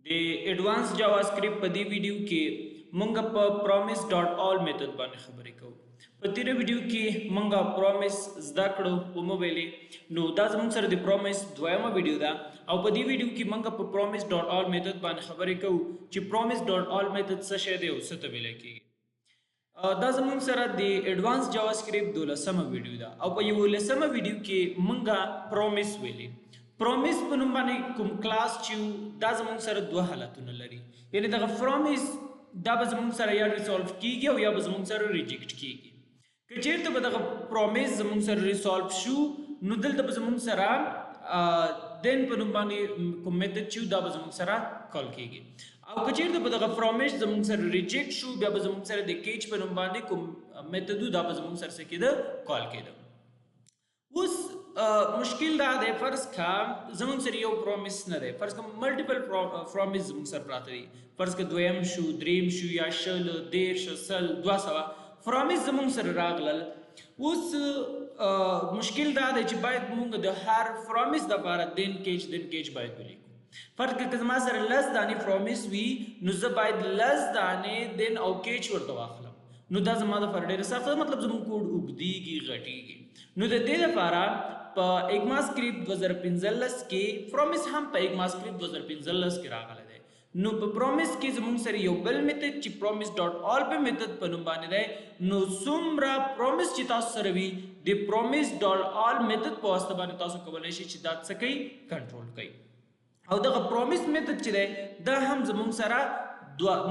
د ایڈوانس جاواسکرپټ په دې ویډیو کې مونږ په پروميس ډاټ آل میتھډ باندې خبرې کوو. په تیره ویډیو کې مونږه پروميس زده کړو او مو ویلې نو دا زموږ سره د پروميس دویمه ویډیو ده او په دې ویډیو کې مونږ په پروميس ډاټ آل میتھډ باندې خبرې کوو چې پروميس ډاټ آل میتھډ څه شی دی او څه ته ویل کېږي. دا زموږ سره د ایڈوانس جاواسکرپټ 12مه ویډیو ده او په 11مه ویډیو کې مونږه پروميس ویلې. پروميس په نوم باندې کوم کلاس چې دا زموږ سره دوه حالتونه لري، یعنی دغه پروميس دا به زموږ سره یا ریزولف کیږي او یا به زموږ سره ریجیکټ کیږي. که چیرته به دغه پروميس زموږ سره ریزولف شو نو دلته به زموږ سره دین په نوم باندې کوم میتھډ چې دا به زموږ سره کال کیږي، او که چیرته به دغه پروميس زموږ سره ریجیکټ شو بیا به زموږ سره د کیچ په نوم باندې کوم میتھډ دا به زموږ سره څه کېده کال کېده. اوس مشکل دا دی، فرض کا زموږ سره یو پروميس نه دی، فرض کا ملټیپل پروميس زموږ سره پراته دي، فرض کا دویم شو، دریم شو، یا شل، دیرش، سل، 200 پروميس زموږ سره راغلل. اوس مشکل دا دی چې باید موږ د هر پروميس لپاره دین کیچ باید ولیکو. فرض که زما سره 10 دانې پروميس وي نو زه باید 10 دانې دین او کیچ ورته واخلم، نو دا زما د فر ډیره سخت مطلب زموږ کوډ اوږدیږي غټیږي. نو د دې لپاره په ECMAScript 2015 کې پروميس هم په ECMAScript 2015 کې راغلی دی. نو په پروميس کې زموږ سره یو بل میتھډ چې پروميس ډاټ آل په میتھډ په نوم باندې دی، نو څومره پروميس چې تاسو سره وي د پروميس ډاټ آل میتھډ په واسطه باندې تاسو کولی شئ چې دا څه کوي کنټرول کوي. او دغه پروميس میتھډ چې دی دا هم زموږ سره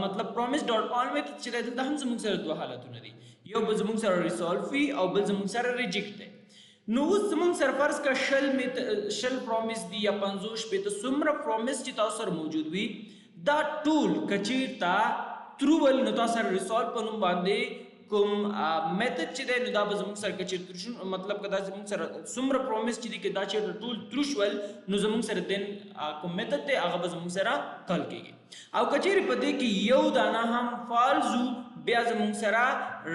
مطلب پروميس ډاټ آل میتھډ چې دی دا هم زموږ سره دوه حالتونه دي، یو به زموږ سره ریزولف وي او بل زموږ سره ریجیکټ دی. نو اوس زموږ سره فرض کا شل پروميس دي یا 50 شپېته څومره پروميس چې تاسو سره موجود وي دا ټول کچیرتا ترول نو تاسو سره ریزولف په نوم باندې کوم میتھډ چې دی نو دا به زموږ سره کچیرته مطلب کدا زموږ سره څومره پروميس چې دي کې دا چې ټول ترشول نو زموږ سره دین کوم میتھډ دی هغه به زموږ سره کال کېږي. او کچیر په دې کې یو دانه هم فالزو بیا زموږ سره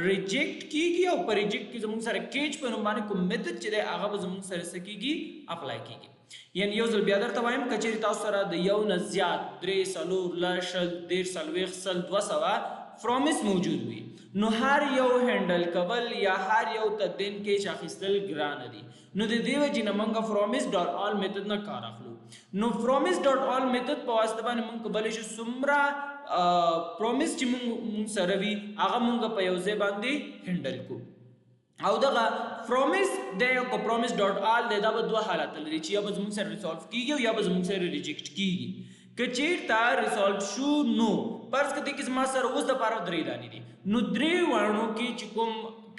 ریجیکټ کیږي او په ریجیکټ کې زموږ سره کیچ په نوم باندې کوم میتھډ چې دی هغه به زموږ سره څه کیږي اپلای کیږي. یعنی یو ځل بیا درته وایم کچیر تاسو سره د یو نه زیات 3 څلور لشل 10 څلوېښت سل 200 پروميس موجود وي نو هر یو هندل کول یا هر یو تدین کې شاخصل ګران دي، نو د دې وجې نه موږ پروميس ډاټ آل میتھډ نه کار اخلو. نو پروميس ډاټ آل میتھډ په واسطه باندې موږ کولای شو څومره پروميس چې موږ سره وي هغه موږ په یو ځای باندې هندل کو. او دغه پروميس د یو پروميس ډاټ آل د دا به دوه حالت لري چې یا به زموږ سره ریزولف کیږي او یا به زموږ سره ریجیکټ کیږي. که چیرته ریزولف شو نو فرض کړئ چې زما سره اوس د لپاره درې دانې دي، نو درې وانو کې چې کوم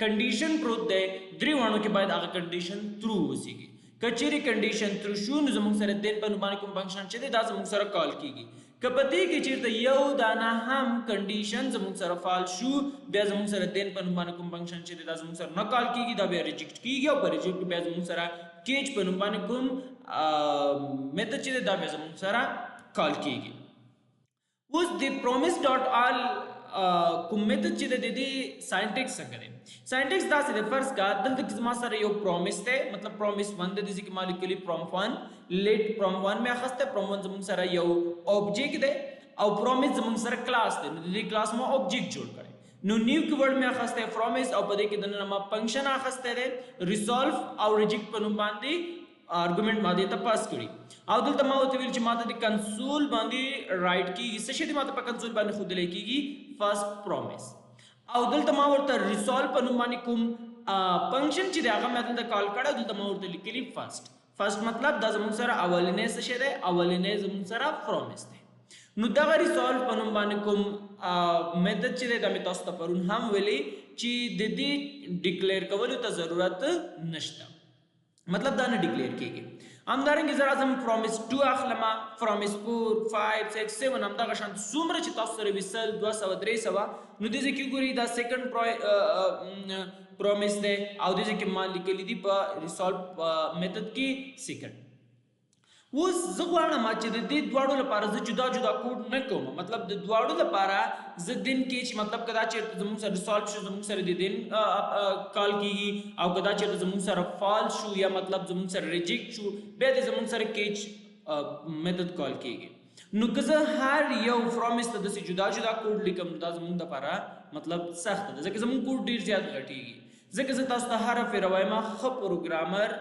کنډیشن پروت دی درې وانو کې باید هغه کنډیشن ترو وسیږي. که چیرې کنډیشن ترو شو نو زموږ سره دین په نوم باندې کوم فنکشن چې دی دا زموږ سره کال کیږي. که په دې کې چیرته یو دانه هم کنډیشن زموږ سره فال شو بیا زموږ سره دین په نوم باندې کوم فنکشن چې دی دا زموږ سره نه کال کیږي، دا بیا ریجیکټ کیږي او په ریجیکټ بیا زموږ سره کیچ په نوم باندې کوم میتھډ چې دی دا بیا زموږ سره کال کیږي. اوس د پروميس ډاټ آل کوم میتھډ چې د دې ساينټیکس څنګه دی، ساينټیکس دا څه دی، فرض کا دلته کې زما سره یو پروميس دی مطلب پروميس 1 د دې ځکه ما لیکلی پروم 1 لیټ پروم 1 مې اخسته پروم 1 زموږ سره یو اوبجیکټ دی او پروميس زموږ سره کلاس دی، نو د دې کلاس ما اوبجیکټ جوړ کړی. نو نیو کیورډ مې اخسته پروميس او په دې کې د نن ما فنکشن اخسته دی ریزولف او ریجیکټ په نوم باندې آرګومنٹ ما دې ته پاس کړی. او دلته ما ورته ویل چې ما ته د کنسول باندې رائټ کیږي څه شی دی ما ته په کنسول باندې ښودلی کیږي فرست پروميس. او دلته ما ورته ریزولف په نوم باندې کوم فنکشن چې دی هغه مې دلته کال کړی، دلته ما ورته لیکلی فرست مطلب دا زموږ سره اولنی څه شی دی اولنی زموږ سره پروميس دی. نو دغه ریزولف په نوم باندې کوم میتھډ چې دی دا مې تاسو ته پرون هم ویلی چې د دې ډیکلیئر کولو ته ضرورت نشته، مطلب دا نه ډیکلیئر کیږي. همدارنګه زه راځم پروميس 2 اخلم، پروميس 4 5 6 7 همدغه شان څومره چې تاسو سره وي 100 200 300 نو دې کې ګوري دا سیکنډ پروميس دی او دې کې ما لیکلي دي په ریزولف میتھډ کې سیکنډ. اوس زه غواړم چې د دې دواړو لپاره زه جدا جدا کوډ نه کوم، مطلب د دواړو لپاره زه دین کې چې مطلب کدا چې زموږ سره ریزولف شو زموږ سره د دین کال کیږي او کدا چې زموږ سره فال شو یا مطلب زموږ سره ریجیکټ شو بیا د زموږ سره کیچ میتھډ کال کیږي. نو که زه هر یو پرومیس ته داسې جدا جدا کوډ لیکم نو دا زموږ دپاره مطلب سخت ده ځکه زموږ کوډ ډېر زیات غټېږي ځکه زه تاسو ته هر هفې روایم ښه پروګرامر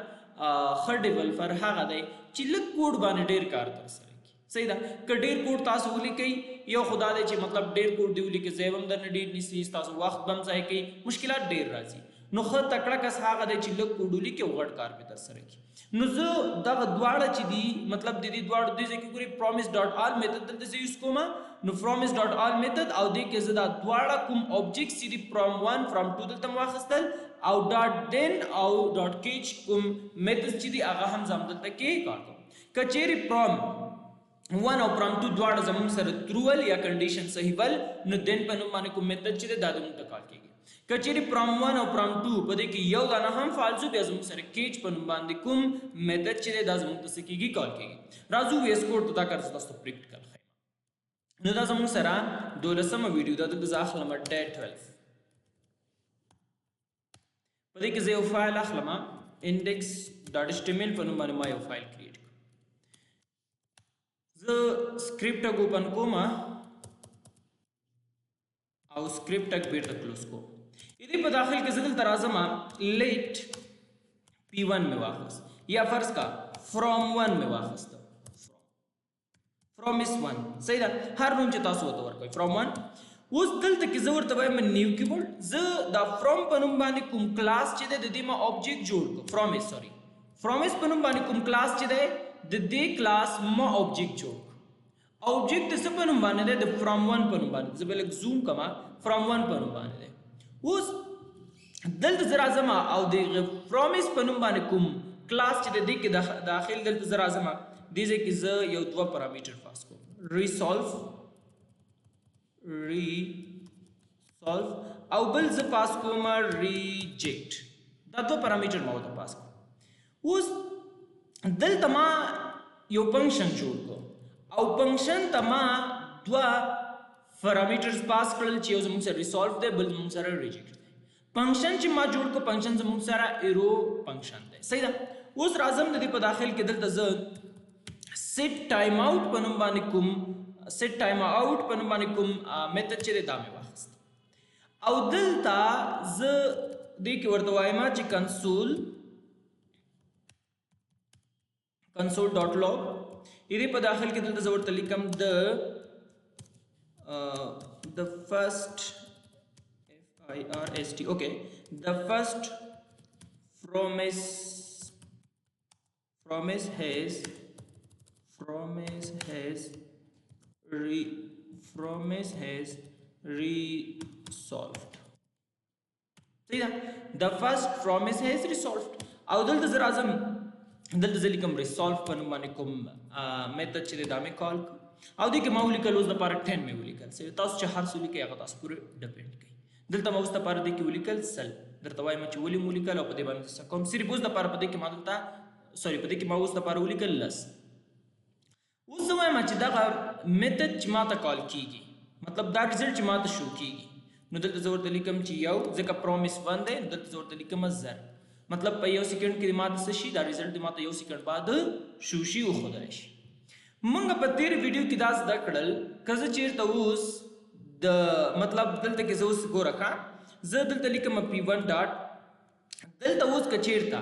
ښه ډیولپر هغه دی چې لږ کوډ باندې ډېر کار ترسره کړي صحیح ده که ډېر کوډ تاسو ولیکئ یو خو دا دی چې مطلب ډېر کوډ دې ولیکئ ځای هم درنه ډېر نیسي ستاسو وخت به هم ضایع کوي مشکلات ډېر راځي نو ښه تکړه کس هغه دی چې لږ کوډ ولیکي او غټ کار پرې ترسره کړي نو زه دغه دواړه چې دي مطلب د دې دواړو دې ځای کې ګورئ پرومیس ډاټ آل میتھډ دلته زه یوز کوم نو پرومیس ډاټ آل میتھډ او دې کې زه دا دواړه کوم آبجیکټس چې دي فرام 1 فرام 2 دلته مو واخیستل او ډاټ دین او ډاټ کیچ کوم میتھډ چې دي هغه هم زه دلته کې کار کوم که چیرې فرام 1 او فرام 2 دواړه زموږ سره ترول یا کنډیشن صحیح ول نو دین په نوم باندې کوم میتھډ چې دی دا زموږ ته کار کیږي که چیرې فرام 1 او فرام 2 په دې کې یو دانه هم فالزو بیا زموږ سره کیچ په نوم باندې کوم میتھډ چې دی دا زموږ ته څه کیږي کال کیږي راځو ویس کوډ ته دا کار زه تاسو ته پریکټیکل ښیم نو دا زموږ سره 12مه ویډیو ده دلته زه اخلم ډے 12 په دې کې زه یو فایل اخلم index.html په نوم باندې ما یو فایل کریټ کړ زه سکرپټ اوپن کوم او سکرپټ بیرته کلوز کوم دې په داخل کې زه دلته راځم لیټ p1 مې واخیست یا فرض کا فرام 1 مې واخیست پرومیس 1 صحیح ده هر نوم چې تاسو ورته ورکوئ فرام 1 اوس دلته کې زه ورته وایم نیو کیبورډ زه دا فرام په نوم باندې کوم کلاس چې دی د دې ما آبجیکټ جوړ کړو فرامس په نوم باندې کوم کلاس چې دی د دې کلاس ما آبجیکټ جوړ کړو آبجیکټ د څه په نوم باندې دی د فرام 1 په نوم باندې زه به لږ زوم کما فرام 1 په نوم باندې دی اوس دلته زه راځم او د فرامس په نوم باندې کوم کلاس چې د دې کې داخل دلته زه راځم دې ځای کې زه یو دوه پارامتر پاس کوم ریسولف او بل زه پاس کوم ریجیکټ دا دوه پارامتر ما ورته پاس کوم اوس دلته ما یو فنکشن جوړ کړو او فنکشن ته ما دوه پارامترز پاس کړل چې یو زموږ سره ریسولف دی بل زموږ سره ریجیکټ دی فنکشن چې ما جوړ کړو فنکشن زموږ سره ایرو فنکشن دی صحیح ده اوس راځم د دې په داخل کې دلته زه set time out په نوم باندې کوم میتھډ چې دا مې واخیست او دلته زه دې کې ورته وایم چې console ډاټ log دې په داخل کې دلته زه ورته لیکم the first first okay the first promise has resolved صحیح ده the first promise has resolved او دلته زه راځم دلته زه لیکم resolve په نوم باندې کوم میتھډ چې دا مې کال او دې کې ما ولیکل اوس دپاره 10 مې ولیکل تاسو چې هر څه ولیکئ هغه تاسو پورې ډپینډ کوي دلته ما اوس دپاره دې کې ولیکل سل درته وایم چې ولې مو ولیکل او په دې باندې څه کوم صرف اوس دپاره په دې کې ما دلته په دې کې ما اوس دپاره ولیکل لس اوس زه وایم چې دغه میتھډ چې ما ته کال کیږي مطلب دا ریزلټ چې ما ته شو کیږي نو دلته زه ورته لیکم چې یو ځکه پرومیس 1 دی دلته زه ورته لیکم 1000 مطلب په یو سیکنډ کې ما ته څه شي دا ریزلټ ما ته یو سیکنډ بعد شو شي وښودلی شي موږ په تیر ویډیو کې دا زده کړل که زه چېرته اوس د مطلب دلته کې زه اوس ګوره ښه زه دلته لیکم p1 ډاټ دلته اوس که چېرته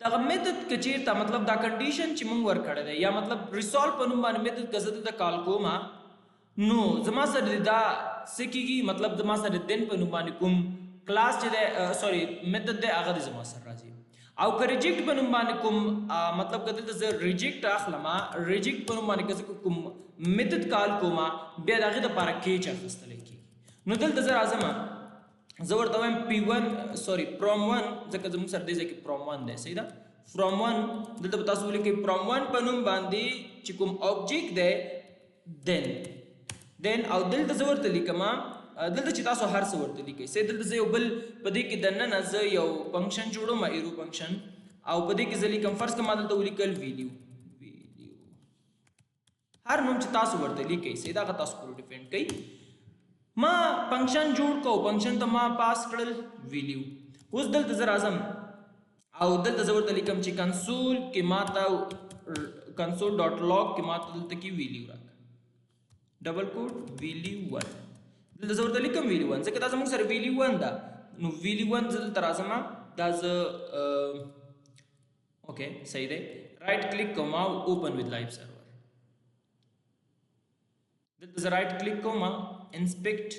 دغه میتھډ که چېرته مطلب دا کنډیشن چې موږ ورکړی دی یا مطلب ریسولف په نوم باندې میتھډ که زه دلته کال کوم نو زما سره دا څه کېږي مطلب زما سره دین په نوم باندې کوم کلاس چې دی میتھډ دی هغه د زما سره راځي او که ریجیکټ په نوم باندې کوم مطلب که دلته زه ریجیکټ اخلم ریجیکټ په نوم باندې که زه کوم میتھډ کال کوم بیا د هغې دپاره کیچ اخیستلی کېږي نو دلته زه راځم زه ورته وایم p1 فرام 1 ځکه زموږ سره دې ځای کې فرام 1 دی صحیح ده فرام 1 دلته به تاسو ولیکئ فرام 1 په نوم باندې چې کوم آبجیکټ دی دین او دلته زه ورته لیکم دلته چې تاسو هر څه ورته لیکئ دلته زه یو بل په دې کې دننه زه یو فنکشن جوړوم ایرو فنکشن او په دې کې زه لیکم فرض که ما دلته ولیکل ویلیو هر نوم چې تاسو ورته لیکئ هغه تاسو پورې ډیپینډ کوي ما فنکشن جوړ کو فنکشن ته ما پاس کړل ویلیو اوس دلته زه راځم او دلته زه ورته لیکم چې console ډاټ log کې ما ته دلته کې ویلیو راکړه ډبل کوټ ویلی 1 دلته زه ورته لیکم ویلی 1 ځکه دا زموږ سره ویلی 1 ده نو ویلی 1 زه دلته راځم دا زه اوکې صحیح دی رائټ کلیک کوم او اوپن وذ لایو سرور دلته زه رائټ کلیک کوم انسپیکټ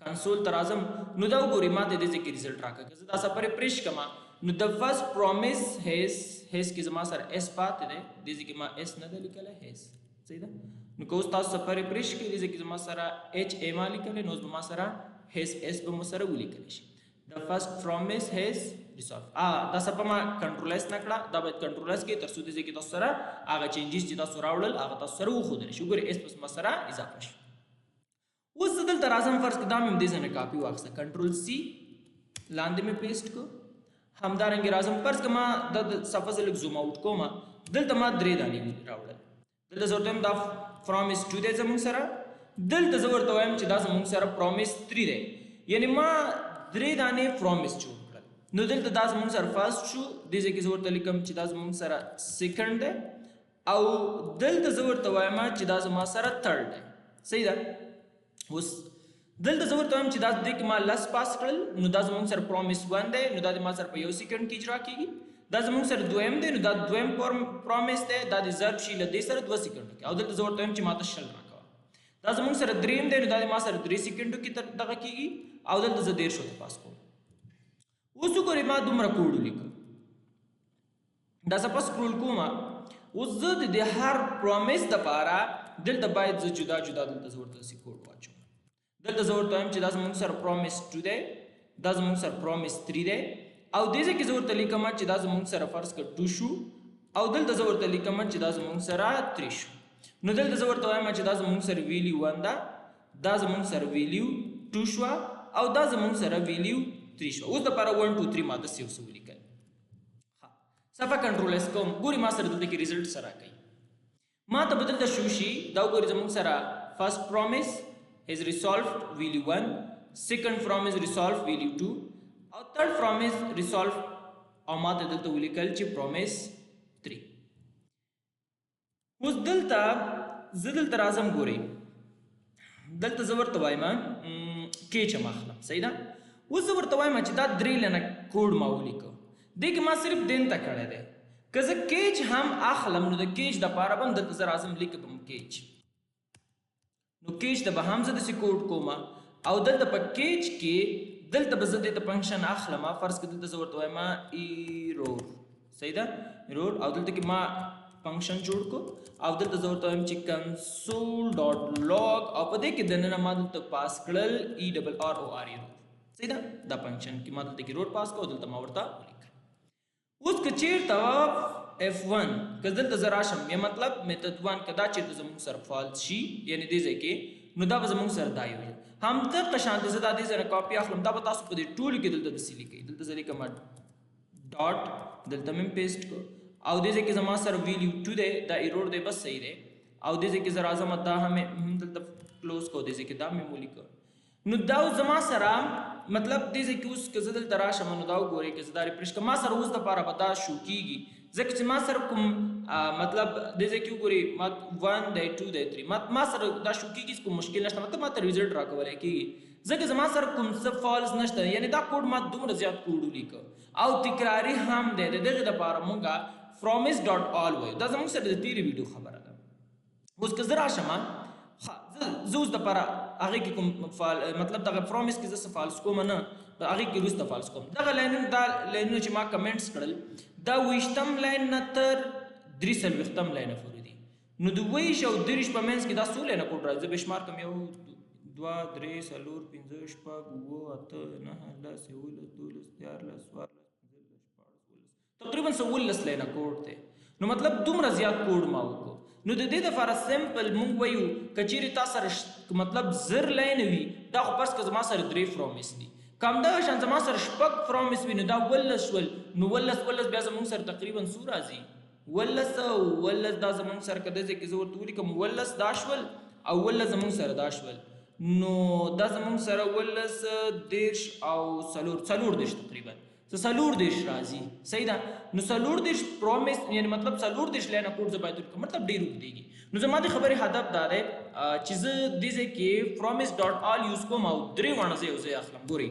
کنسول ته راځم نو دا وګورئ ما ته دې کې ریزلټ راکړه که زه دا سفر پریش کوم نو د فرست پرومیس هیز کې زما سره اس پاتې دی دې کې ما اس نه دی لیکلی هیز صحیح ده نو که اوس تاسو سفر پریش کړئ دې کې زما سره اچ ای ما لیکلی نو اوس به ما سره هیز اس به مو سره ولیکلی شي د فرست پرومیس هیز ریزالف دا څه به ما کنټرول اس نه کړه دا باید کنټرول اس کې تر څو دې کې تاسو سره هغه چینجز چې تاسو راوړل هغه تاسو سره وښودلی شي وګورئ اس پس ما سره اضافه شي اوس زه دلته راځم فرض کړه دا مې همدې ځای نه کاپي واخیسته کنټرول سی لاندې مې پیسټ کړو همدارنګې راځم فرض کړه ما د صفحه زه لږ زوم آوټ کوم دلته ما 3 دانې راوړل دلته زه ورته وایم دا پرومیس 2 دی زموږ سره دلته زه ورته وایم چې دا زموږ سره پرومیس 3 دی یعنی ما 3 دانې پرومیس جوړ کړل نو دلته دا زموږ سره فرست شو دې ځای کې زه ورته لیکم چې دا زموږ سره سیکنډ دی او دلته زه ورته وایم چې دا زما سره تھرډ دی صحیح ده اوس دلته زه ورته وایم چې دا دې کې ما لس پاس کړل نو دا زموږ سره پرومیس 1 دی نو دا د ما سره په 1 سیکنډ کې اجرا کیږي دا زموږ سره دویم دی نو دا دویم پرومیس دی دا د ضرب شي له دې سره 2 سیکنډ کې او دلته زه ورته وایم چې ما ته شل راکوه دا زموږ سره دریم دی نو دا د ما سره 3 سیکنډو کې دغه کیږي او دلته زه 150 ته پاس کوم اوس وګورئ ما دومره کوډ ولیکه دا څه پس سکرول کوم اوس زه د هر پرومیس دپاره دلته باید زه جدا جدا دلته زه ورته داسې کوډ واچوم دلته زه ورته وایم چې دا زموږ سره پرومیس 2 دی دا زموږ سره پرومیس 3 دی او دې ځای کې زه ورته لیکم چې دا زموږ سره فرض کړه 2 شو او دلته زه ورته لیکم چې دا زموږ سره 3 شو نو دلته زه ورته وایم چې دا زموږ سره ویلیو 1 ده دا زموږ سره ویلیو 2 شوه او دا زموږ سره ویلیو 3 شوه اوس دپاره 1 2 3 ما داسې یو څه ولیکل صفحه کنټرول اس کوم ګوري ما سره دلته کې ریزلټ سره کوي ما ته به دلته شو شي دا وګورئ زموږ سره فرست پرومیس is resolved value 1 second promise resolved value 2 او third promise resolved او ما ته دلته ولیکل چې promise 3 اوس دلته زه دلته راځم ګورئ دلته زه ورته وایم کیچ هم اخلم صحیح ده اوس زه ورته وایم چې دا 3 لنه کوډ ما ولیکه دې کې ما صرف دین ته کړی دی که زه کیچ هم اخلم نو د کیچ دپاره به هم دلته زه راځم لیکم کیچ نو کیچ ته به هم زه داسې کوډ کوم او دلته په کیچ کې دلته به زه دې ته فنکشن اخلم فرض کړه دلته زه ورته وایم ایرور صحیح ده ایرور او دلته کې ما فنکشن جوړ کو او دلته زه ورته وایم چې کنسول ډاټ لاګ او په دې کې دننه ما دلته پاس کړل ای ډبل آر او آر ایرور صحیح ده دا فنکشن کې ما دلته کې روټ پاس کو دلته ما ورته ولیکل اوس که چیرته F1 که دلته زه راشم یا مطلب میتد 1 که دا چیرته زموږ سره فالس شي یعنی دې ځای کې نو دا به زموږ سره دا وي همدغه شانته زه دا دې ځای نه کاپي اخلم دا به تاسو په دې ټولو کې دلته داسې لیکئ دلته زه لیکم ډاټ دلته مې پیسټ کړو او دې ځای کې زما سره ویلیو 2 دی دا ایرور دی بس صحیح دی او دې ځای کې زه راځم دا هم دلته کلوز کو دې ځای کې دا مې ولیکه نو دا زما سره مطلب دې ځای کې اوس که زه دلته راشم نو دا وګورئ که زه دا ریفرش کړم ما سره اوس دپاره به دا شو کېږي ځکه چې ما سره کوم مطلب دې ځای کې وګورئ ما 1 دی 2 دی 3 ما سره دا شو کېږي کوم مشکل نشته مطلب ما ته ریزلټ راکولی کېږي ځکه زما سره کوم څه فالس نشته یعنی دا کوډ ما دومره زیات کوډ ولیکه او تکراري هم دی د دغې دپاره مونږ promise ډاټ آل وایو دا زموږ سره د تېرې ویډیو خبره ده اوس که زه راشم زه اوس دپاره هغې کې کوم مطلب دغه پرومیس کې زه څه فالس کوم نه هغې کې وروسته فالس کوم دغه لاینونه دا لاینونه چې ما کمنټس کړل دا 20م لاین نه تر 43م لاینه پورې دي نو د 20 او 30 په منځ کې دا څو لاینه کوډ راځي زه به شمار کوم 1 2 3 4 5 6 7 8 9 10 11 12 13 14 تقریبا 16 لاینه کوډ دی نو مطلب دومره زیات کوډ ما وکړو نو د دې دپاره سمپل مونږ وایو که چیرې تا سره مطلب زر لاینه وي دا خو فرض که زما سره 3 پرومیس دي که همدغه شان زما سره شپږ پرومیس وي نو دا 18 شول نو 18 بیا زموږ سره تقریبا څو راځي 18 دا زموږ سره که داسې کې زه ورته ولیکم 18 دا شول او 18 زموږ سره دا شول نو دا زموږ سره 18 10 او 4 تقریبا څلور دیش راځي صحیح ده. نو څلور دیش پرومیس یعنی مطلب څلور دیش لاینه کوډ زه باید ولیکم مطلب ډېر اوږدېږي. نو زما د خبرې هدف دا دی چې زه دې ځای کې پرومیس ډاټ آل یوز کوم او درې واړه زه یو ځای اخلم. ګورئ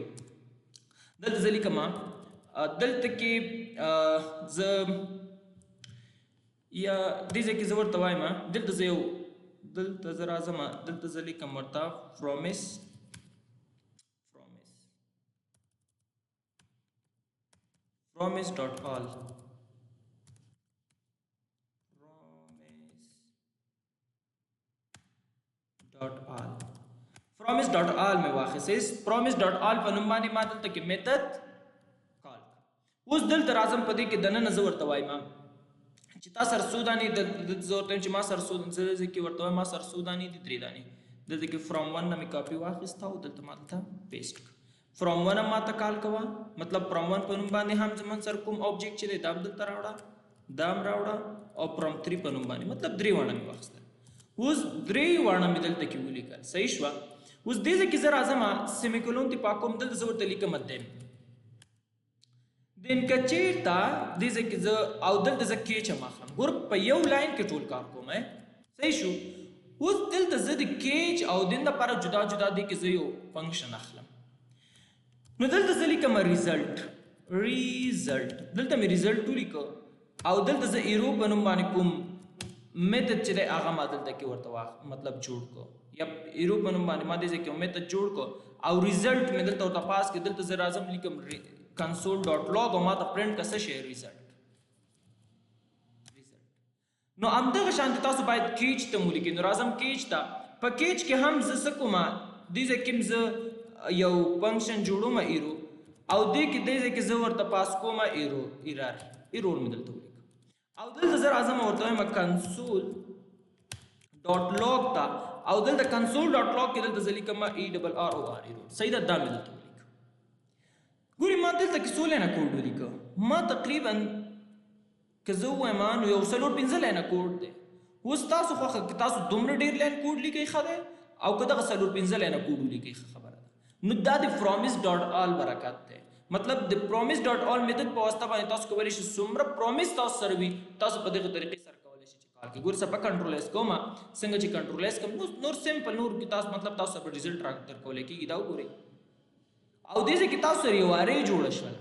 دلته زه لیکم دلته کې زه یا دې ځای کې زه ورته وایم دلته زه راځم دلته زه لیکم ورته پرومیس ډاټ آل promise dot all में واخص promise dot all په نوم باندې ما دلته کې میتھډ کال. اوس دلته راځم په دې کې دننه زه ورته وایم چې تا سرسودانی د زور ته چې ما سرسود زه کې ورته وایم ما سرسودانی دي درې دانې دلته کې from 1 نه مې کاپي واخیسته او دلته ما ته پیسټ from 1 ما ته کال کوا مطلب from 1 په نوم باندې هم زمون سر کوم آبجیکټ چې دا دلته راوړه دام راوړه او from 3 په نوم باندې مطلب درې وانه مې واخیسته. اوس درې وانه مې دلته کې ولیکل صحیح شو. اوس دې ځکه زه راځم سیمیکولون تی پاکوم دلته زه ورته لیکم دین کچیرته دې ځکه زه او دلته زه کیچ هم اخلم. ګور په یو لاین کې ټول کار کوم صحیح شو. اوس دلته زه د کیچ او دین لپاره جدا جدا دي کې زه یو فنکشن اخلم. نو دلته زه لیکم ریزلټ دلته مې ریزلټ ولیکو او دلته زه ایرو په نوم باندې کوم میتھډ چې دی هغه ما دلته کې ورته مطلب جوړ کو یا ایرو په نوم باندې ما دې کې میتھډ جوړ کو او ریزلټ مې دلته ورته پاس کې دلته زه راځم لیکم console dot log او ما ته پرنٹ کسه شي ریزلټ. نو همدغه شانتي تاسو باید کیچ ته ولیکئ. نو راځم کیچ ته په کیچ کې هم زه څه کوم دې ځکه زه یو فنکشن جوړوم ایرو او دې کې دې ځکه زه ورته پاس کوم ایرور مې دلته ولیکم او دلته زه راځم ورته وایم console dot log ته او دلته console dot log کې دلته زه لیکم ERROR ایرور صحیح ده. دا مې دلته ولیکم. ګوري ما دلته کې څو لاینه کوډ ولیکو ما تقریبا که زه ووایم نو یو څلور پنځه لاینه کوډ دی. اوس تاسو خوښه که تاسو دومره ډېر لاین کوډ لیکئ ښه دی او که دغه څلور پنځه لاینه کوډ ولیکئ ښه خبره ده. نو دا د پرومیس ډاټ آل برکت دی مطلب د پرومیس ډاټ آل میتھډ په واسطه باندې تاسو کولی شئ څومره پرومیس تاسو سره وي تاسو په دغه طریقې سره کولی شئ چې کار کوي. ګور سپه کنټرول اس کوم څنګه چې کنټرول اس کوم نور سمپل نور کې تاسو مطلب تاسو سره ریزلټ درکولی کېږي. دا وګورئ او دې ځکه تاسو سره یو ارې جوړه شوه.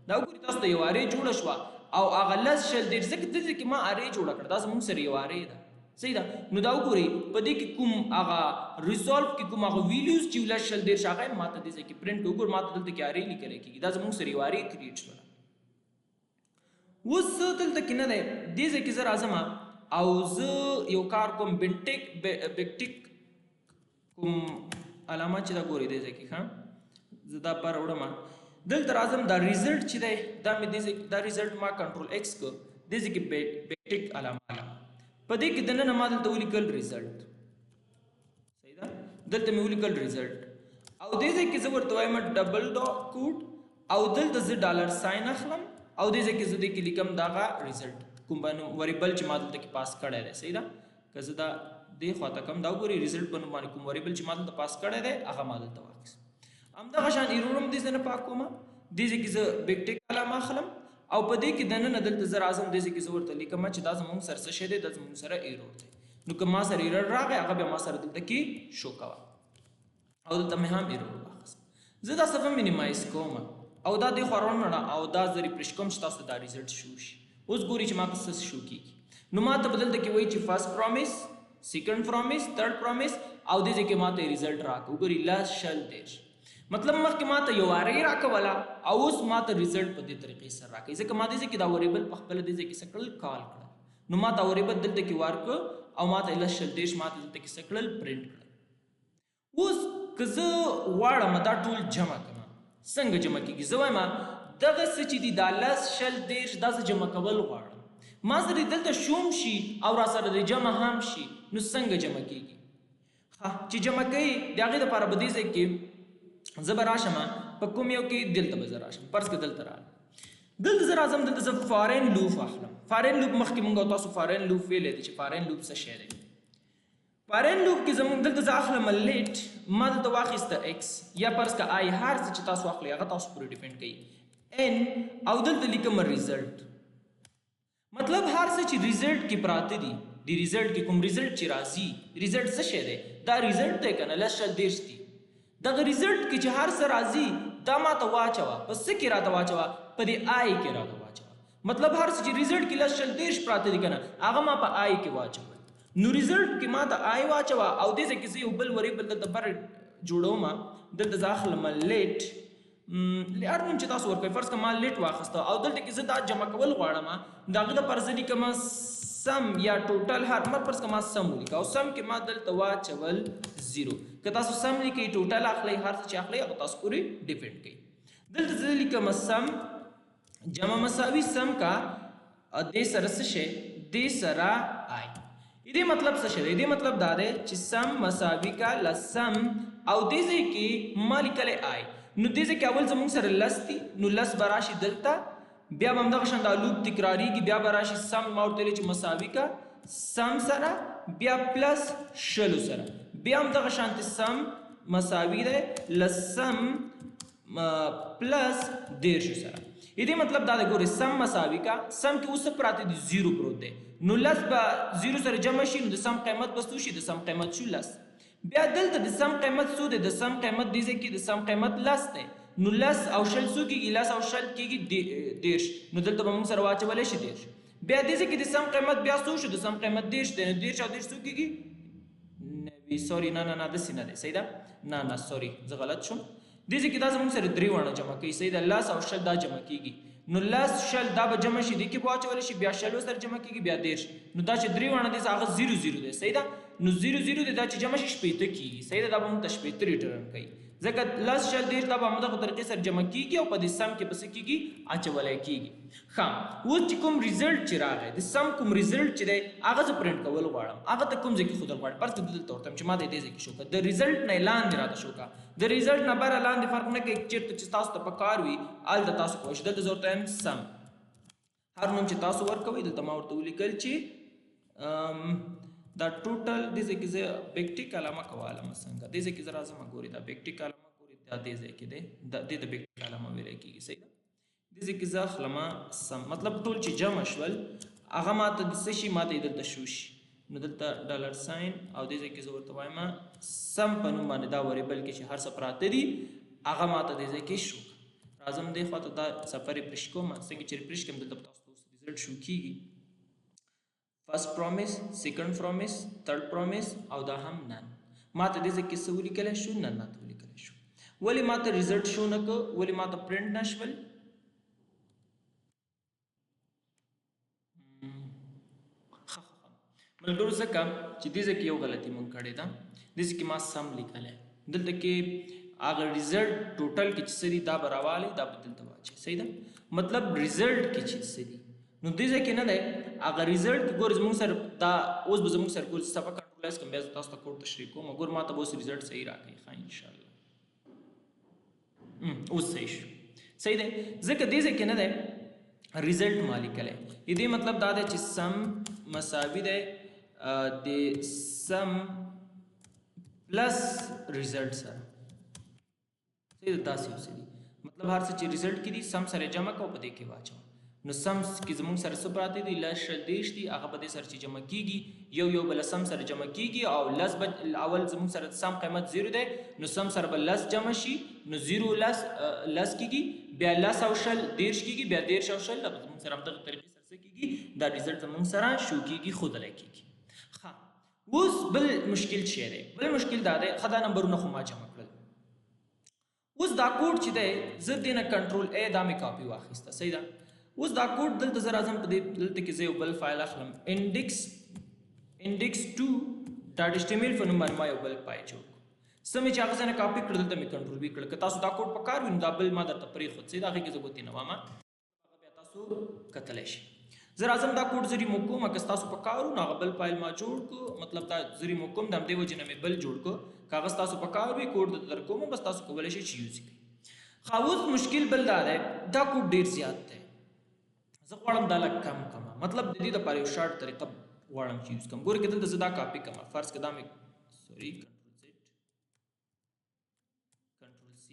دا وګورئ تاسو ته یو ارې جوړه شوه او هغه لس شل دېرش ځکه دې ځکه ما ارې جوړه کړه دا زموږ سره یو ارې ده صحیح ده. نو دا وګورئ په دې کې کوم هغه ریزولف کې کوم هغه ویلیوز چې لس شل دېرش هغه ما ته دې ځکه پرنټ وګور ما ته دلته کې ارې لیکلی کېږي دا زموږ سره یو ارې کریټ شوه. اوس دلته کې نه دی دې ځکه زه راځم او زه یو کار کوم بکټیک کوم علامه چې دا ګورئ دې ځکه ښه زه دا پر وړم دلته راځم دا ریزلټ چې دی دا مې دا ریزلټ ما کنټرول ایکس کو دې ځکه بکټیک علامه په دې کې دننه ما دلته ولیکل ریزلټ صحیح ده. دلته مې ولیکل ریزلټ او دې ځکه زه ورته وایم ډبل ډاټ کوډ او دلته زه ډالر ساين اخلم او دې ځکه زه دې کې لیکم داغه ریزلټ کوم باندې وریبل چې ما دلته کې پاس کړی دی صحیح ده. که زه دا دې خواته کم دا وګورئ ریزلټ باندې کوم وریبل چې ما دلته پاس کړی دی هغه ما دلته واخیست. همدغه شان ایرور هم دې نه پاک کوم دې ځکه زه بکټیک علامه اخلم او په دې کې دننه دلته زه راځم دې ځکه زه ورته لیکم چې دا زموږ سره څه شی دی دا زموږ سره ایرور دی. نو که ما سره ایرور راغی هغه بیا ما سره دلته کې شو کوه او دلته مې هم ایرور واخیست. زه دا صفحه مینیمایز کوم او دا دې خوا راوړم او دا زه ریفریش کوم چې تاسو دا ریزلټ شو شي. اوس ګورئ چې ما ته څه شو کېږي. نو ما ته به دلته کې وایي چې فرست پرومیس سیکنډ پرومیس تھرډ پرومیس او دې ځای کې ما ته ریزلټ راکړه. وګورئ لس شل دېرش مطلب مخکې ما ته یو ارې راکوله او اوس ما ته ریزلټ په دې طریقې سره راکوي ځکه ما دې ځای کې دا وریبل په خپله دې ځای کې څه کړل کال کړل. نو ما ته وریبل دلته کې ورکړه او ما ته لس شل دېرش ما ته دلته کې څه کړل پرنټ کړل. اوس که زه غواړم دا ټول جمع کړم څنګه جمع کېږي زه وایم دغه څه چې دي دا لس شل دېرش دا زه جمع کول غواړم ما سره دلته شوم شي او را سره د جمع هم شي نو څنګه جمع کېږي. چې جمع کوي د هغې دپاره به دې ځای کې زه به راشم په کوم یو کې دلته به زه راشم فرض که دلته راغلم دلته زه راځم دلته زه فارین لوپ اخلم. فارین لوپ مخکې مونږ او تاسو فارین لوپ ویلی دی چې فارین لوپ څه شی دی. فارین لوپ کې زمونږ دلته زه اخلم لیټ ما دلته واخیسته ایکس یا فرض که آی هر څه چې تاسو اخلئ هغه تاسو پورې ډیپینډ کوي. n او دلته لیکم ریزلټ. مطلب هر څه چې ریزلټ کې پراته دي د ریزلټ کې کوم ریزلټ چې راځي ریزلټ څه شی دی دا ریزلټ دی کنه لس شل دیرش دي دغه ریزلټ کې چې هر څه راځي دا ماته واچوه په څه کې راته واچوه په دې آی کې راته واچوه. مطلب هر څه چې ریزلټ کې لس شل دیرش پراته دي کنه هغه ما په آی کې واچوه. نو ریزلټ کې ماته آی واچوه او دې ځای کې زه یو بل وریبل دلته بر جوړوم دلته زه اخلم لیټ هر نوم چې تاسو ورکوئ فرض کړه ما لیټ واخیسته او دلته کې زه دا جمع کول غواړم د هغه دپاره زه لیکم سم یا ټوټل هر فرض کړه ما سم ولیکه او سم کې ما دلته واچول زیرو. که تاسو سم لیکئ ټوټل اخلئ هر څه چې اخلئ هغه تاسو پورې ډیپینډ کوي. دلته زه لیکم سم جمع مساوي سم کا دې سره څه شی دې سره آی. دې مطلب څه شی دی دې مطلب دا دی چې سم مساوي کا لسم او دې ځای کې ما لیکلی آی. نو دې ځای کې اول زموږ سره لس دي نو لس به راشي دلته بیا به همدغه شان دا لوپ تکراریږي بیا به راشي سم ما ورته ویلې چې مساوي کا سم سره بیا پلس شلو سره بیا همدغه شانتې سم مساوي دی لسم پلس دیرشو سره. دې مطلب دا دی ګورئ سم مساوي کا سم کې اوس څه پراته دي زیرو پروت دی نو لس به زیرو سره جمع شي نو د سم قیمت به څو شي د سم قیمت شو لس. بیا دلته د سم قیمت څو دی د سم قیمت دې ځای کې د سم قیمت لس دی نو لس او شل څو کېږي لس او شل کېږي دیرش نو دلته به موږ سره واچولی شي دیرش. بیا دې ځای کې د سم قیمت بیا څو شو د سم قیمت دیرش دی نو دیرش او دیرش څو کېږي نوي سوري نه داسې نه دی صحیح ده نه سوري زه غلط شم. دې ځای کې دا زموږ سره درې واړه جمع کوي صحیح ده لس او شل دا جمع کېږي نو لس شل دا به جمع شي دې کې به واچولی شي بیا شلو سره جمع کېږي بیا دیرش نو دا چې درې واړه دی هغه زیرو زیرو دی صحیح ده نو زیرو زیرو دی دا چې جمع شي شپېته کېږي صحیح ده دا به موږ ته شپېته ریټرن کوي ځکه لس شل دیرش دا به همدغه طریقې سره جمع کېږي او په دې سم کې به څه کېږي اچولی کېږي. ښه اوس چې کوم ریزلټ چې راغی د سم کوم ریزلټ چې دی هغه زه پرنټ کول غواړم هغه ته کوم ځای کې ښودل غواړم فرض کړه دلته ورته چې ما ته دې ځای کې شو کړه د ریزلټ نه لاندې راته شو کړه د ریزلټ نه بره لاندې فرق نه کوي چېرته چې تاسو ته په کار وي هلته تاسو کوی شئ. دلته زه ورته وایم سم هر نوم چې تاسو ورکوئ دلته ما ورته ولیکل چې دا ټوټل دې ځای کې زه بیک ټیک علامه کوالم څنګه دې ځای کې زه راځم ګورئ دا بیک ټیک علامه ګورئ دا دې ځای کې دی دې د بیک ټیک علامه ویلی کېږي صحیح ده. دې ځای کې زه اخلم سم مطلب ټول چې جمع شول هغه ماته د څه شي ماته یې دلته شو شي نو دلته ډالر ساین او دې ځای کې زه ورته وایم سم په نوم باندې دا وریبل کې چې هر څه پراته دي هغه ماته دې ځای کې شو. راځم دې خواته دا سفر ریفرش کوم څنګه چې ریفرش کوم دلته تاسو ریزلټ شو کېږي فرست پرومیس سیکنډ پرومیس تھرډ پرومیس او دا هم نن ماته دې ځای کې څه ولیکلی شو نن ماته ولیکلی شو. ولې ماته ریزلټ شو نه که ولې ماته پرنټ نه شول ملګرو ځکه چې دې ځای کې یو غلطي مونږ کړې ده دې ځای کې ما سم لیکلی دلته کې هغه ریزلټ ټوټل کې چې څه دي دا به راوالی دا به دلته واچوي صحیح ده مطلب ریزلټ کې چې څه دي نو دې ځای کې نه دی هغه ریزلټ کې ګورئ زموږ سره دا اوس به زموږ سره ګورئ صفحه کنټرولایز کوم بیا زه تاسو ته کوډ تشریح کوم ګور ما ته به اوس ریزلټ صحیح راکوي ښه انشاءالله اوس صحیح شو صحیح دی ځکه دې ځای کې نه دی ریزلټ ما لیکلی دې مطلب دا دی چې سم مساوي دی د سم پلس ریزلټ سره صحیح ده داسې اوسې دي مطلب هر څه چې ریزلټ کې دي سم سره جمع کوو په دې کې واچوه نو سم کې زموږ سره څه پراته دي لس شل دیرش دي هغه په دې سره چې جمع کېږي یو به له سم سره جمع کېږي او لس به اول زموږ سره سم قیمت زیرو دی نو سم سره به لس جمع شي نو زیرو لس کېږي بیا لس او شل دیرش کېږي بیا دیرش او شل زموږ سره همدغه طریقې سره څه کېږي دا ریزلټ زموږ سره شو کېږي ښودلی کېږي. ښه اوس بل مشکل شی دی بل مشکل دا دی ښه دا نمبرونه خو ما جمع کړل اوس دا کوډ چې دی زه دې نه کنټرول ای دا مې کاپي واخیسته صحیح ده اوس دا کوډ دلته زه راځم په دې دلته کې زه یو بل فایل اخلم index2 ډاټ HTML په نوم باندې ما یو بل فایل جوړ کړو څه مې چې هغه ځای نه کاپي کړل دلته مې کنټرول وي کړل که تاسو دا کوډ په کار وي نو دا بل ما درته پرېښود صحیح د هغې کې زه ګوتې نه وامه هغه بیا تاسو کتلی شي. زه راځم دا کوډ زه ریموو کوم که ستاسو په کار وو نو هغه بل فایل ما جوړ کړو مطلب دا زه ریموو کوم د همدې وجې نه مې بل جوړ کړو که هغه ستاسو په کار وي کوډ درته درکوم بس تاسو کولی شئ چې یوز کړئ. ښه اوس مشکل بل دا دی دا کوډ ډېر زیات دی زه غواړم دا لږ کم کړمه مطلب د دې دپاره یو شارټ طریقه غواړم چې یوز کړم ګورې که دلته زه دا کاپي کړمه فرض که دا مې سوري کنټرول C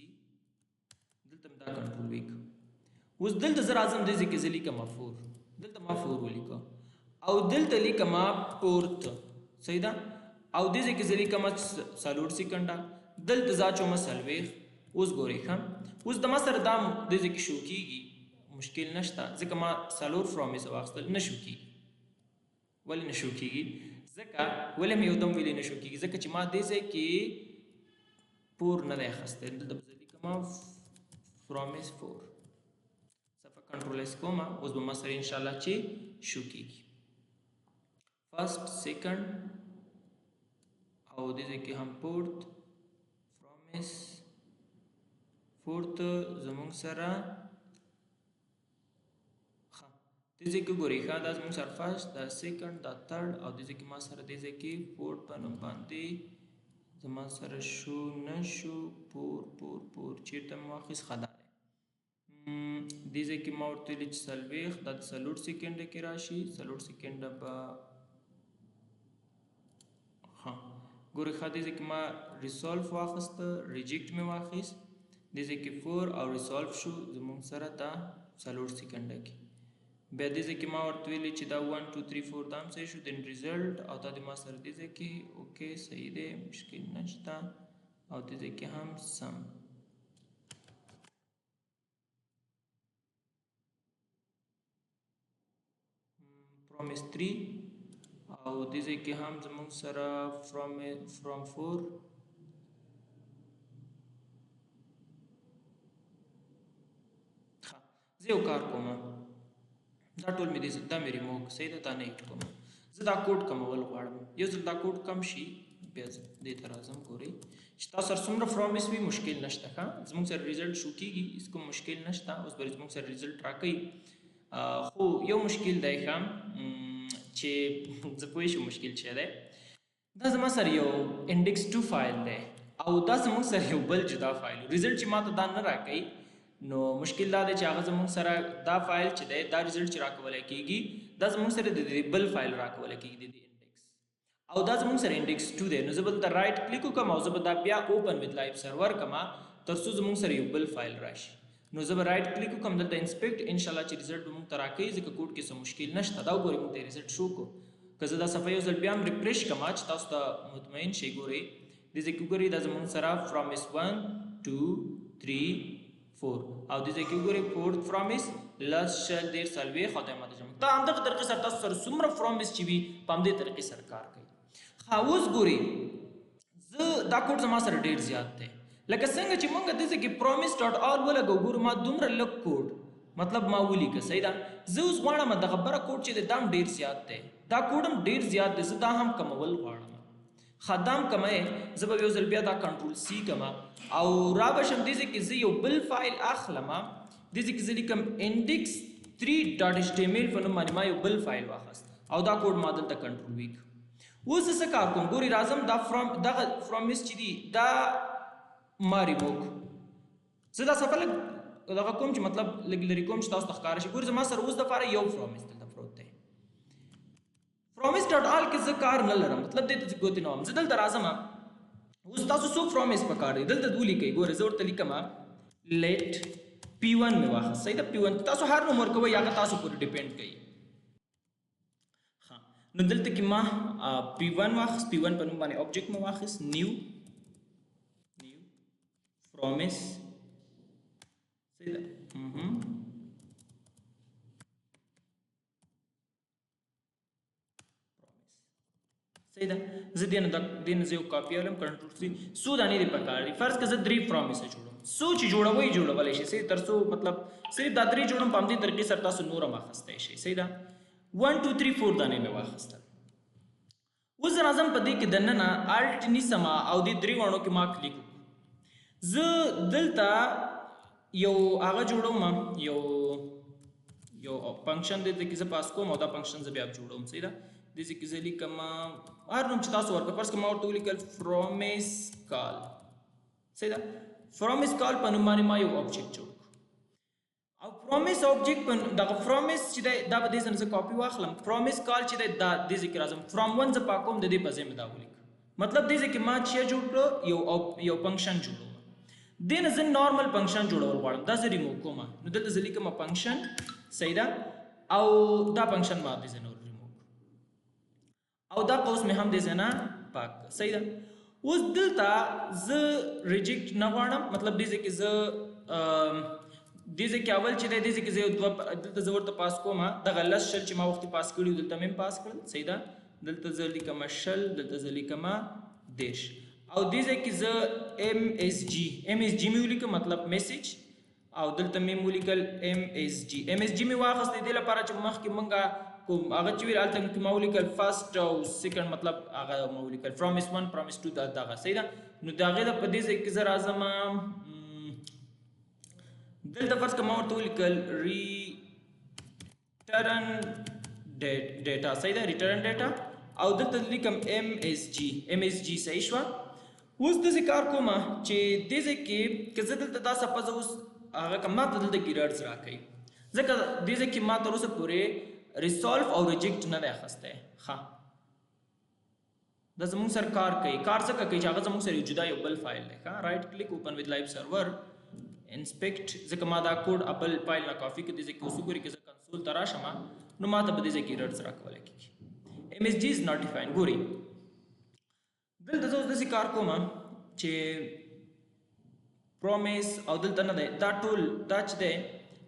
دلته مې دا کنټرول وی کړم اوس دلته زه راځم دې ځای کې زه لیکم 4 دلته ما 4 ولیکه او دلته لیکم پورت صحیح ده او دې ځای کې زه لیکم 4 سیکنډه دلته ځا چوم 40 اوس ګورئ ښه اوس د ما سره دا دې ځای کې شو کېږي مشکل نشته ځکه ما 4 پرومیس واخیستل نه شو کېږي ولې نه شو کېږي ځکه ولې مې یو دم ویلې نه شو کېږي ځکه چې ما دې ځای کې پور نه دی اخیستی دلته به زه لیکم پرومیس 4 صفحه کنټرول اس کوم اوس به ما سره انشاءالله چې شو کېږي فرست سیکنډ او دې ځای کې هم پورت پرومیس فورت زمونږ سره دې ځای کې ګورئ ښه دا زموږ سره فرست دا سیکنډ دا تھرډ او دې ځای کې ما سره دې ځای کې فورت په نوم باندې زما سره شو نه شو پور چېرته مې واخیست ښه دا دی دې ځای کې ما ورته ویلي چې 40 دا د 4 سیکنډه کې راشي 4 سیکنډه به ها ګورئ ښه دې ځای کې ما ریسولف واخیسته ریجیکټ مې واخیست دې ځای کې 4 او ریسولف شو زموږ سره دا 4 سیکنډه کې بیا دې ځای کې ما ورته ویلي چې دا 1 2 3 4 دا هم صحیح شو دین ریزلټ او دا د ما سره دې ځای کې اوکې صحیح دی مشکل نشته او دې ځای کې هم سم پرومیس 3 او دې ځای کې هم زموږ سره فرام 4 زه یو کار کوم دا ټول مې دا مې ریموو صحیح ده دا نه ایډ کوم زه دا کوډ کمول غواړم یو ځل دا کوډ کم شي بیا دې ته راځم ګورئ چې تاسو سره څومره پرومیس وي مشکل نشته ښه زموږ سره ریزلټ شو کېږي هېڅ کوم مشکل نشته اوس به زموږ سره ریزلټ راکوي خو یو مشکل دی ښه چې زه پوه شم مشکل چې دی دا زما سره یو انډیکس 2 فایل دی او دا زموږ سره یو بل جدا فایل ریزلټ چې ما ته دا نه راکوي نو مشکل دا دی چې هغه زموږ سره دا فایل چې دی دا ریزلټ چې راکولی کېږي دا زموږ سره د دې بل فایل راکولی کېږي د دې انډیکس او دا زموږ سره انډیکس 2 دی نو زه به دلته رایټ کلیک وکړم او زه به دا بیا اوپن وذ لایو سرور کړم تر څو زموږ سره یو بل فایل راشي نو زه به رایټ کلیک وکړم دلته انسپیکټ انشاءالله چې ریزلټ به موږ ته راکوي ځکه کوډ کې څه مشکل نشته دا وګورئ موږ ته ریزلټ شو کو که زه دا صفحه یو ځل بیا هم ریفریش کړم چې تاسو ته مطمئن شئ ګورئ دې ځای کې وګورئ دا زموږ سره پرومیس 1 2 3 4 او دې ځای کې وګورئ فورت پرومیس لس شل دېرش څلوېښت او دا ماته جمع دا همدغه طریقې سره تاسو سره څومره پرومیس چې وي په همدې طریقې سره کار کوي ښه اوس ګورئ زه دا کوډ زما سره ډېر زیات دی لکه څنګه چې موږ دې ځای کې پرومیس ډاټ آل ولګو ګورو ما دومره لږ کوډ مطلب ما ولیکه صحیح ده زه اوس غواړم دغه بره کوډ چې دی دا هم ډېر زیات دی دا کوډ هم ډېر زیات دی زه دا هم کمول غواړم خدام کمه زه به یو ځل بیا دا کنټرول سی کما او را بشم دې ځای کې زه یو بل فایل اخلم دې ځای کې زه لیکم index3.html په نوم باندې ما یو بل فایل واخیست او دا کوډ ما دلته کنټرول وی اوس زه څه کار کوم ګورئ راځم دا دغه پرومیس چې دی دا ما ریموو زه دا صفحه لږ دغه کوم چې مطلب لږ لرې کوم چې تاسو ته ښکاره شي ګورئ زما سره اوس دپاره یو پرومیس دلته پروت دی پرومیس ډاټ آل کې زه کار نه لرم مطلب دې ته ګوتې نه وم زه دلته راځم اوس تاسو څو پرومیس پکار دی دلته ولیکئ ګورئ زه ورته لیکم لیټ P1 مې واخیست صحیح ده P1 تاسو هر نوم ورکوئ هغه تاسو پورې ډیپینډ کوي نو دلته کې ما P1 واخیست P1 په نوم باندې آبجیکټ مې واخیست نیو پرومیس صحیح ده صحیح ده زه دې نه یو کاپي اخلم کنټرول سی څو دانې دې پکار دي فرض که زه 3 پرومیس جوړوم څو چې جوړولی شي صحیح تر څو مطلب صرف دا 3 جوړم په همدې طریقې سره تاسو نور هم اخیستی شئ صحیح ده 1 2 3 4 دانې مې واخیستل اوس زه راځم په دې کې دننه الټ نیسم او دې 3 واڼو کې ما کلیک وکړو زه دلته یو هغه جوړوم یو فنکشن دې کې زه پاس کوم او دا فنکشن زه بیا جوړوم صحیح ده دې ځای کې زه لیکم هر نوم چې تاسو ورکړئ فرض که ما ورته ولیکل پرومیس کال صحیح ده پرومیس کال په نوم باندې ما یو آبجیکټ جوړ او پرومیس آبجیکټ په دغه پرومیس چې دی دا به دې ځای نه زه کاپي واخلم پرومیس کال چې دی دا دې ځای کې راځم فرام 1 زه پاکوم د دې په ځای مې دا ولیکم مطلب دې ځای کې ما چې جوړ کړو یو فنکشن جوړوم دې نه زه نارمل فنکشن جوړول غواړم دا زه ریموو کوم نو دلته زه لیکم فنکشن صحیح ده او دا فنکشن ما دې نه ریموو او دا قوس مې هم دې نه پاک صحیح ده اوس دلته زه ریجیکټ نه غواړم مطلب دې کې زه دې کې اول چې دې کې زه دلته زه ورته پاس کوم دغه لس شل چې ما وخت پاس کړی دلته مې پاس کړل صحیح ده دلته زه لیکم شل دلته زه لیکم دیش او دې کې زه MSG مې ولیکم مطلب میسج او دلته مې ولیکل MSG مې واخیست دې لپاره چې مخکې مونږه کوم هغه چې ویل الته کې ما ولیکل فرست او سیکنډ مطلب هغه ما ولیکل پرومس 1 پرومس 2 دغه صحیح ده نو دا غي د په دې کې زه راځم دلته فرض کوم ورته ولیکل ریټرن ډیټا صحیح ده ریټرن ډیټا او دلته لیکم MSG صحیح شو اوس د کار کوم چې دې کې کزه دلته دا سپوز اوس هغه کومه دلته کې ایررز راکړي ځکه دې کې ما تر اوسه پورې ریزولف او ریجیکټ نه راخسته ها دا زموږ سره کار کوي کار څه کوي چې هغه زموږ سره جدا یو بل فایل دی ها رائټ کلیک اوپن وذ لایو سرور انسپیکټ ځکه ما دا کوډ خپل فایل نه کافي کې دې کې اوس ګوري کې کنسول ترا شمه نو ما ته به دې کې ایررز راکول کېږي MSG is not defined ګوري دلته زه اوس کار کوم چې پرومس او دلته نه دی دا ټول دا چې دی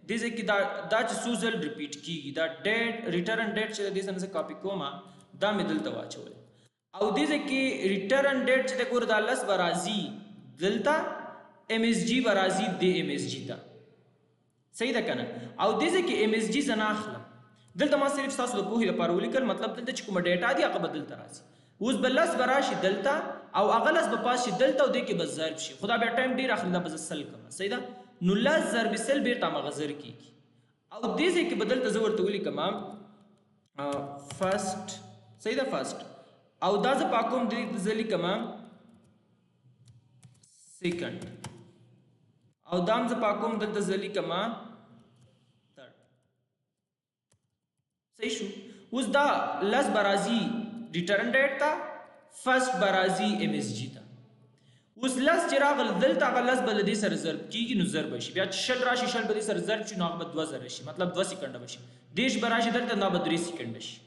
دې کې دا چې سوزل ریپیټ کیږي دا ډیټ ریټرن ډیټ چې دې څنګه کاپی کوم دا مې دلته واچول او دې کې ریټرن ډیټ چې د ګور د لس برازي دلته MSG برازي د MSG ته صحیح ده کنه او دې کې MSG زنه اخلم دلته ما صرف تاسو د پوهې لپاره ولیکل مطلب دلته چې کوم ډیټا دی هغه بدل تر راځي اوس بلس براشي دلته او اغلس به پاسي دلته او دې کې به ضرب شي خدا به ټایم ډیر اخلي دا به سل کوم صحیح ده نو لس ضرب سل بیرته مغزر کیږي او دې کې بدل ته ورته ولیکم فرست صحیح ده فرست او دا ز پاکوم دې ځلی کما سیکنډ او دام ز پاکوم دلته ځلی کما تھرد صحیح شو اوس دا لس برازي ریټرن ډیټ تا فرست برازي MSG تا اوس لس چې راغل دلته غلس بل دې سره ضرب کیږي نو ضرب شي بیا شل راشي شل بل سره ضرب شي نو هغه 2000 شي مطلب 2 سکند بشي دیش براشي دلته نو 3 سکند شي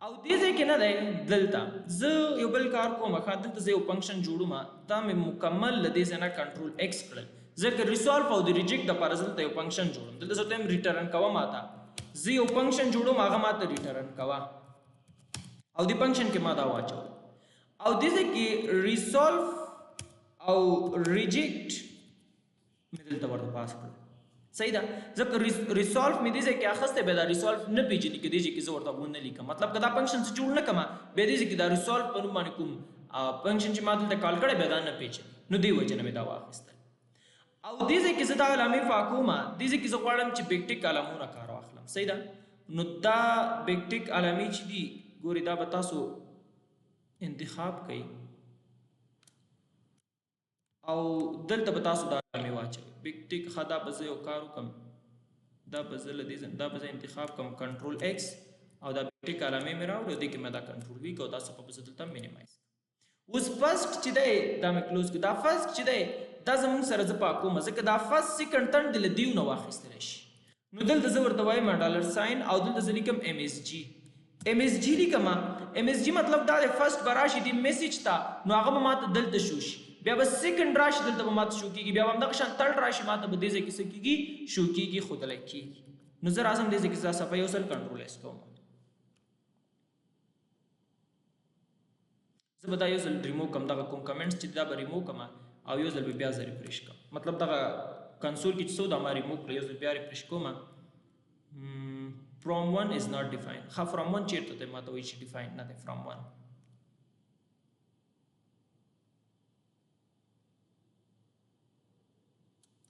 او دې کې نه دی دلته زه یو بل کار کوم خاطر دلته زه یو فنکشن جوړوم دا مې مکمل لدې نه کنټرول ایکس کړل ځکه ریزولف او د ریجیکټ د لپاره زه یو فنکشن جوړوم دلته زه تم ریټرن کوم ماته زه یو فنکشن جوړوم هغه ماته ریټرن کوا او د فنکشن کې ما دا واچو او دې کې ریزولف او ریجیکټ مې دلته ورته پاس کړ صحیح ده ځکه ریزولف مې دې کې اخسته به دا ریزولف نه پیژنې کې دې کې زه ورته ونه لیکم مطلب کدا فنکشن جوړ نه کما به دې کې دا ریزولف په نوم باندې کوم فنکشن چې ما دلته کال کړه به دا نه پیژنې نو دی وجه نه مې دا واخیسته او دې کې زه دا علامه فاکوما دې کې زه غواړم چې بیکټیک علامونه کار واخلم صحیح ده نو دا بیکټیک علامه چې دی ګوري دا به تاسو انتخاب کړئ او دلته به تاسو دا علامه واچوئ بیکټیک خدا به زه یو کار وکم دا به زه لدې دا به زه انتخاب کوم کنټرول ایکس او دا بیکټیک علامه مې راوړو دې کې مې دا کنټرول وی کو تاسو په دلته مینیمایز اوس فرست چې دی دا مې کلوز کړ دا فرست چې دی دا زموږ سره ز پاکو مزه دا فرست سیکنډ تن دل دیو نو واخیستل شي نو دلته زه ورته وایم ډالر ساين او دلته زه لیکم MSG لیکم MSG مطلب دا فرست براشي دی میسج تا نو هغه ماته دلته شوش بیا به سیکنډ راشي دلته ماته شو کیږي بیا هم د شان تل راشي ماته به دې کې څه کیږي شو کیږي خود لکې نو زه راځم دې کې صفه یو سل کنټرول اس کوم زه به دا یو ځل ریموو کوم دغه کوم کمنټس چې دا به ریموو کوم او یو ځل بیا زه ریفریش کوم مطلب دغه کنسول کې څه دا ما ریموو کړ یو ځل بیا ریفریش کوم from 1 is not defined ها from 1 چیرته ته ماته وایي چې defined نه ده from 1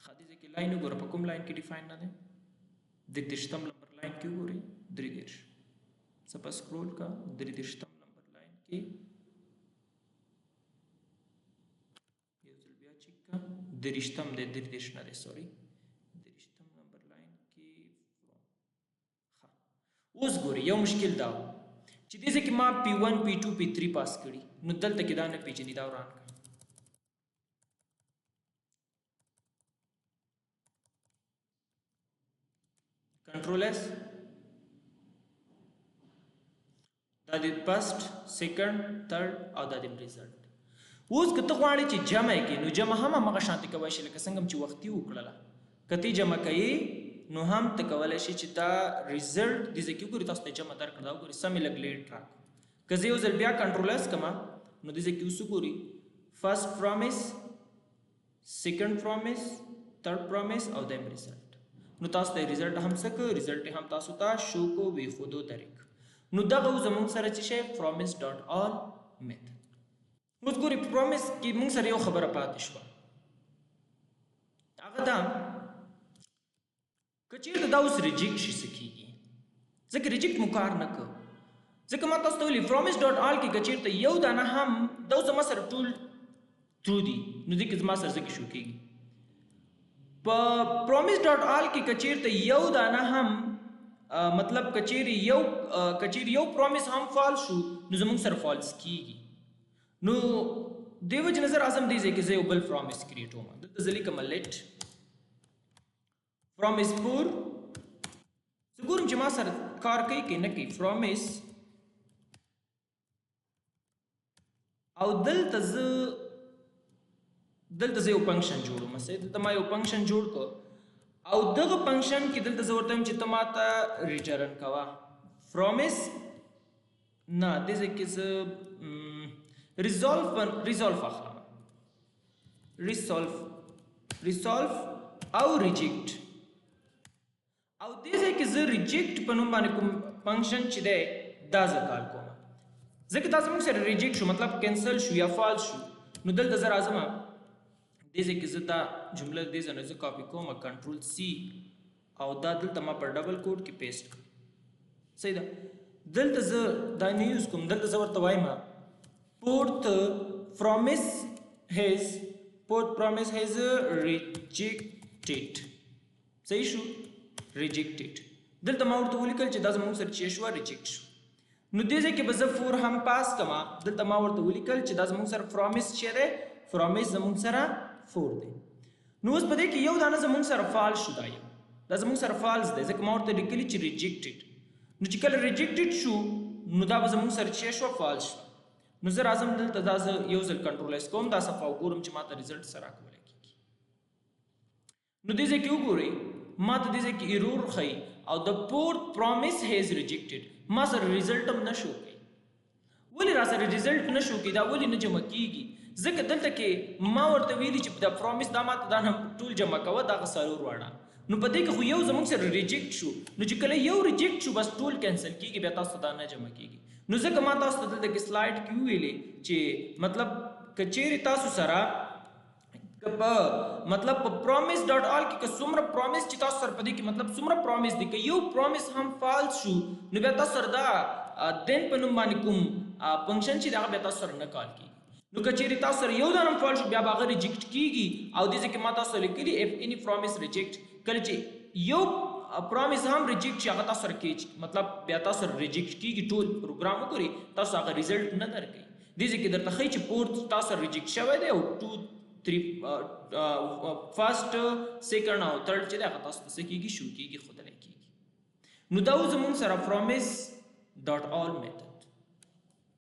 خدای دې کې لاین وګوره په کوم لاین کې defined نه ده د دشتم نمبر لاین کې وګورئ درې دیرش سپا سکرول کا درې دشتم نمبر لاین کې یو ځل بیا چیک کا درشتم د درې دیرش نه ده سوري درشتم نمبر لاین کې اوس ګوري یو مشکل دا چې دې ځکه ما P1 P2 P3 پاس کړی نو دلته کې دا نه پیژنې دا وران کړ کنټرول اس دا د فرست سیکنډ تھرد او دا د ریزلټ. اوس که ته غواړې چې جمع یې کړې نو جمع هم همغه شانتې کولی شي لکه څنګه چې وختي وکړله. که ته جمع کوې نو هم ته کولی شي چې دا ریزلټ دې ځای کې وګورې تاسو ته جمع درکړه دا وګورې سم یې لږ لیټ راکړه. که زه یو ځل بیا کنټرول اس کړم نو دې ځای کې اوس وګورې فرست پرامیس سیکنډ پرامیس تھرډ پرامیس او دیم ریزلټ. نو تاسو ته ریزلټ هم څه کړ ریزلټ هم تاسو ته شو کو ویښودو درک. نو دغه زموږ سره چې شی promise dot all method. اوس ګورئ پرومیس کې موږ سره یو خبره پاتې شوه هغه دا که چېرته دا اوس ریجیکټ شي څه کېږي ځکه ریجیکټ مو کار نه کړ ځکه ما تاسو ته ویلي promise dot all کې که چېرته یو دانه هم دا اوس زما سره ټول ترو دي نو دې کې زما سره څه کې شو کېږي په promise dot all کې که چېرته یو دانه هم مطلب کچېرې یو پرومیس هم فالس شو نو زموږ سره فالس کېږي. نو دې وجې نه زه راځم دې ځای کې زه یو بل پرومیس کریټ وم دلته زه لیکم لیټ پرومیس پور زه ګورم چې ما سره کار کوي که نه کوي پرومیس او دلته زه یو فنکشن جوړوم مثلا دلته ما یو فنکشن جوړ کړ او دغه فنکشن کې دلته زه ورته وایم چې ته ماته ریټرن کوه پرومیس نه دې ځای کې زه ریزولف اخلم ریزولف او ریجیکټ او دې ځای کې زه ریجیکټ په نوم باندې کوم فنکشن چې دی دا زه کال کوم ځکه دا زموږ سره ریجیکټ شو مطلب کینسل شو یا فالس شو نو دلته زه راځم دې ځای کې زه دا جمله دې ځای نه زه کاپي کوم کنټرول سی او دا دلته ما پر ډبل کوډ کې پیسټ کړم صحیح ده دلته زه دا نه یوز کوم دلته زه ورته وایم port promise has rejected صحیح شو rejected دلته ما ورته ولیکل چې دا زموږ سره چې شو ریجیکټ شو نو دې ځای کې به زه فور هم پاس کما دلته ما ورته ولیکل چې دا زموږ سره promise چې دی promise زموږ سره 4 دی نو اوس په دې کې یو دانه زموږ سره فالس شو دا زموږ سره فالس دی ځکه ما ورته لیکلي چې ریجیکټډ نو چې کله ریجیکټډ شو نو دا به زموږ سره چې شو فالس شو نو زه راځم دلته دا زه یو ځل کنټرول اس کوم دا صفحه وګورم چې ماته ریزلټ سره راکولی کېږي نو دې ځای کې وګورئ ماته دې ځای کې ایرور ښیي او د پورت پرومیس هیز ریجیکټډ ما سره ریزلټ هم نه شو کوي ولې را سره ریزلټ نه شو کوي دا ولې نه جمع کېږي ځکه دلته کې ما ورته ویلي چې دا پرومیس دا ماته دا ټول جمع کوه دغه څلور واړه نو په دې کې خو یو زموږ سره ریجیکټ شو نو چې کله یو ریجیکټ شو بس ټول کینسل کېږي بیا تاسو دا نه جمع کېږي نو ځکه ما تاسو ته دلته کې سلایډ کې وویلې چې مطلب که چیرې تاسو سره مطلب په پرومیس ډاټ آل کې که څومره پرومیس چې تاسو سره په دې کې مطلب څومره پرومیس دی که یو پرومیس هم فالس شو نو بیا تاسو سره دا دین په نوم باندې کوم فنکشن چې دغه بیا تاسو سره نه کال کېږي نو که چیرې تاسو سره یو دانه فالس شو بیا به هغه ریجیکټ کېږي او دې ځای کې ما تاسو لیکلي اف اني پرومیس ریجیکټ کله چې یو پرومیس هم ریجیکټ شي هغه تاسو سره کېږي مطلب بیا تاسو سره ریجیکټ کېږي ټول پروګرام وکړي تاسو هغه ریزلټ نه درکوي دې ځای کې درته ښایي چې پورت تاسو سره ریجیکټ شوی دی او 2 3 فرست سیکنډ او تھرډ چې دی هغه تاسو ته څه کېږي شو کېږي ښودلی کېږي نو دا زموږ سره پرومیس ډاټ آل میتھډ